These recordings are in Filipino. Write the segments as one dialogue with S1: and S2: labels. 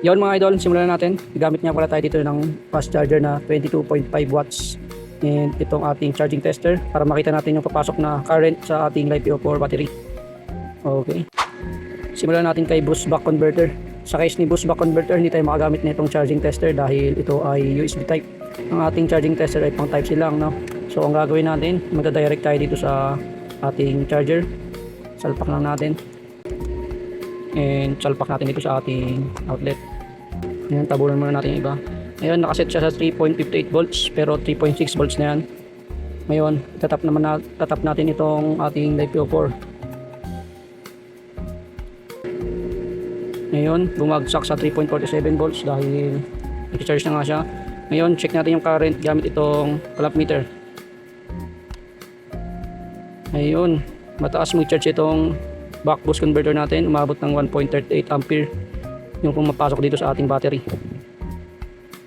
S1: Yun mga idol, simulan na natin. Gamit nga pala tayo dito ng fast charger na 22.5 watts. And itong ating charging tester para makita natin yung papasok na current sa ating LiPo4 battery. Okay. Simulan natin kay boost back converter. Sa case ni boost back converter, hindi tayo makagamit na itong charging tester dahil ito ay USB type. Ang ating charging tester ay pang type C lang, no? So ang gagawin natin, magda-direct tayo dito sa ating charger. Salpak lang natin. And salpak natin dito sa ating outlet. Ayan, tabunan muna natin yung iba. Ngayon, nakaset siya sa 3.58 volts pero 3.6 volts na yan. Ngayon, tatap natin itong ating LiPo4. Ngayon, bumagsak sa 3.47 volts dahil nag-charge na nga siya. Ngayon, check natin yung current gamit itong clamp meter. Ngayon, mataas mag-charge itong back boost converter natin, umabot ng 1.38 ampere yung pumapasok dito sa ating battery.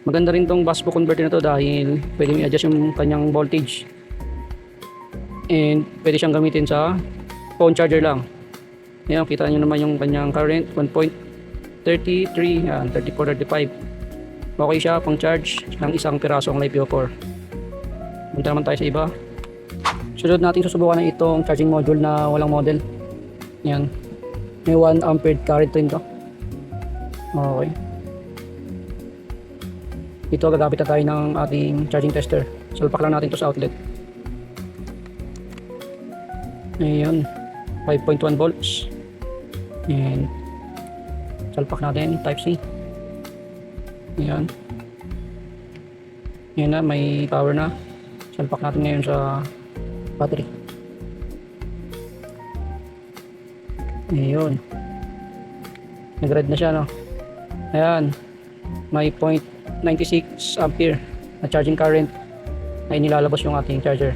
S1: Maganda rin tong bus boost converter na to dahil pwede mo i-adjust yung kanyang voltage and pwede siyang gamitin sa phone charger lang. Ngayon, kita nyo naman yung kanyang current 1.33, 34-35. Okay siya pang charge ng isang pirasong LiPo4. Punta naman tayo sa iba. Sunod natin susubukan na itong charging module na walang model. Yan. May 1 ampere current rin to. Okay. Dito gagamit na tayo ng ating charging tester. Salpak lang natin to sa outlet. Ayan. 5.1 volts. And salpak natin type C. Ayan. Ayan na, may power na. Salpak natin ngayon sa battery. Ayun. Nag-red na siya, no? Ayan. May 0.96 ampere na charging current na inilalabas yung ating charger.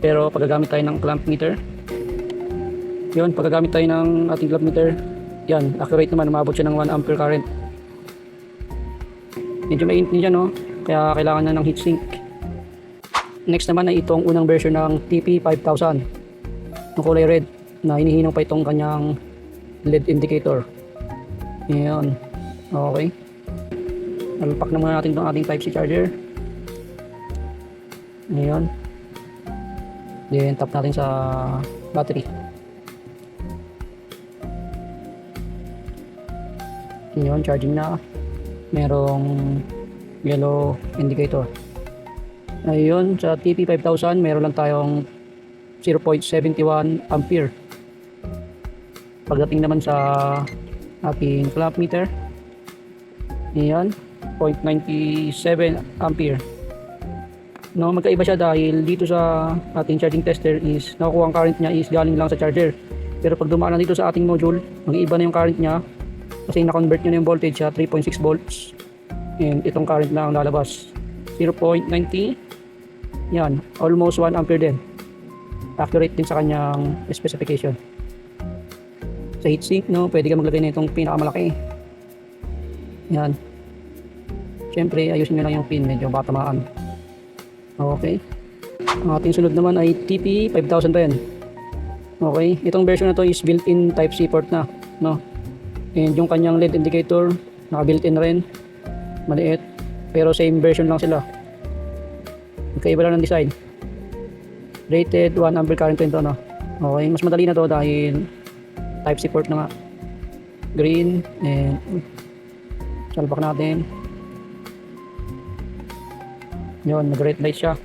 S1: Pero paggagamit tayo ng clamp meter, yun, paggagamit tayo ng ating clamp meter, yan, accurate naman, umabot siya ng 1 ampere current. Medyo mainit niya, no? Kaya kailangan na ng heatsink. Next naman ay itong unang version ng TP5000 ng kulay red na hinihinang pa itong kanyang LED indicator. Ayan. Okay. Nalpak na muna natin itong ating Type C charger. Ayan. Then tap natin sa battery. Ayan, charging na. Merong yellow indicator. Ayun, sa TP5000 meron lang tayong 0.71 ampere. Pagdating naman sa ating clamp meter, ayan, 0.97 ampere. No, magkaiba siya dahil dito sa ating charging tester is nakukuha ang current niya is galing lang sa charger. Pero pag dumaan na dito sa ating module, mag-iiba na yung current niya kasi na-convert niya na yung voltage sa 3.6 volts. And itong current na ang lalabas 0.90. Yan, almost 1 ampere din. Accurate din sa kanyang specification. Sa heatsink, no, pwede ka maglagay na itong pinakamalaki. Yan. Siyempre, ayusin nyo lang yung pin, medyo baka tamaan. Okay. Ang ating sunod naman ay TP5000 pa yan. Okay. Itong version na to is built-in Type C port na, no. And yung kanyang LED indicator, naka-built-in rin. Maliit. Pero same version lang sila. Magkaiba lang ng design. Rated 1 ampere current rin to, no. Okay. Mas madali na to dahil Type C port na nga. Green. And salpak natin. Yun, nag-red light siya.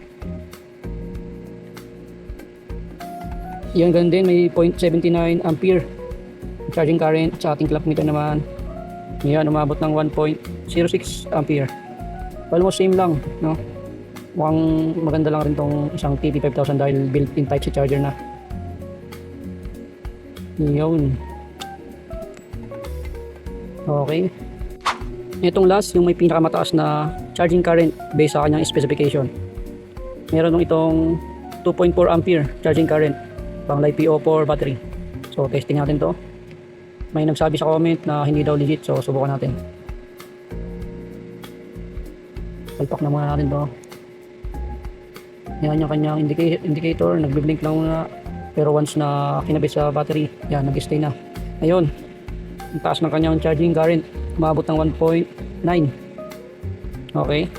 S1: Yan, ganun din, may 0.79 ampere charging current. Sa ating clamp meter naman, yan, umabot ng 1.06 ampere. Almost same lang, no? Mukhang maganda lang rin tong isang TP5000 dahil built-in Type C charger na. Yun. Okay. Itong last, yung may pinakamataas na charging current based sa kanyang specification. Meron nung itong 2.4 ampere charging current pang LiPo4 battery. So testing natin to. May nagsabi sa comment na hindi daw legit, so subukan natin. Palpak na muna natin to. Yan yung kanyang indicator, nagbi-blink lang muna. Pero once na kinabit sa battery, yan, nag-stay na. Ayun. Ang taas ng kanyang charging current, umabot ng 1.9. Okay.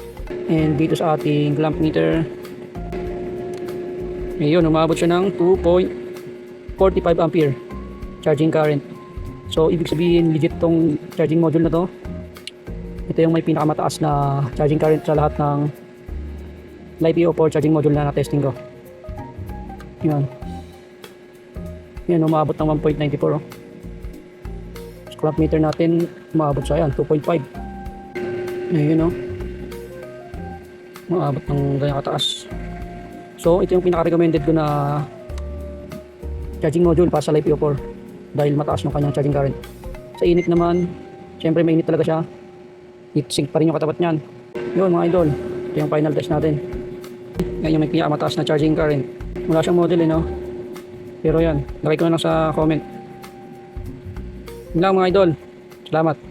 S1: And dito sa ating clamp meter, ngayon umabot siya ng 2.45 ampere charging current. So ibig sabihin legit tong charging module na to. Ito yung may pinakamataas na charging current sa lahat ng LiPo4 charging module na na-testing ko. Yan. Yan, umabot ng 1.94. Sa clamp meter natin, umabot siya yan, 2.5. Ayun, umabot ng ganyan kataas. So, ito yung pinaka-recommended ko na charging module para sa LiPo4 dahil mataas yung kanyang charging current. Sa init naman, syempre mainit talaga siya. Heatsink pa rin yung katapat niyan. Yun mga idol, ito yung final test natin. Yan yung may pinakamataas na charging current. Wala siyang model pero yan, lagay ko na lang sa comment. Yun lang mga idol. Salamat.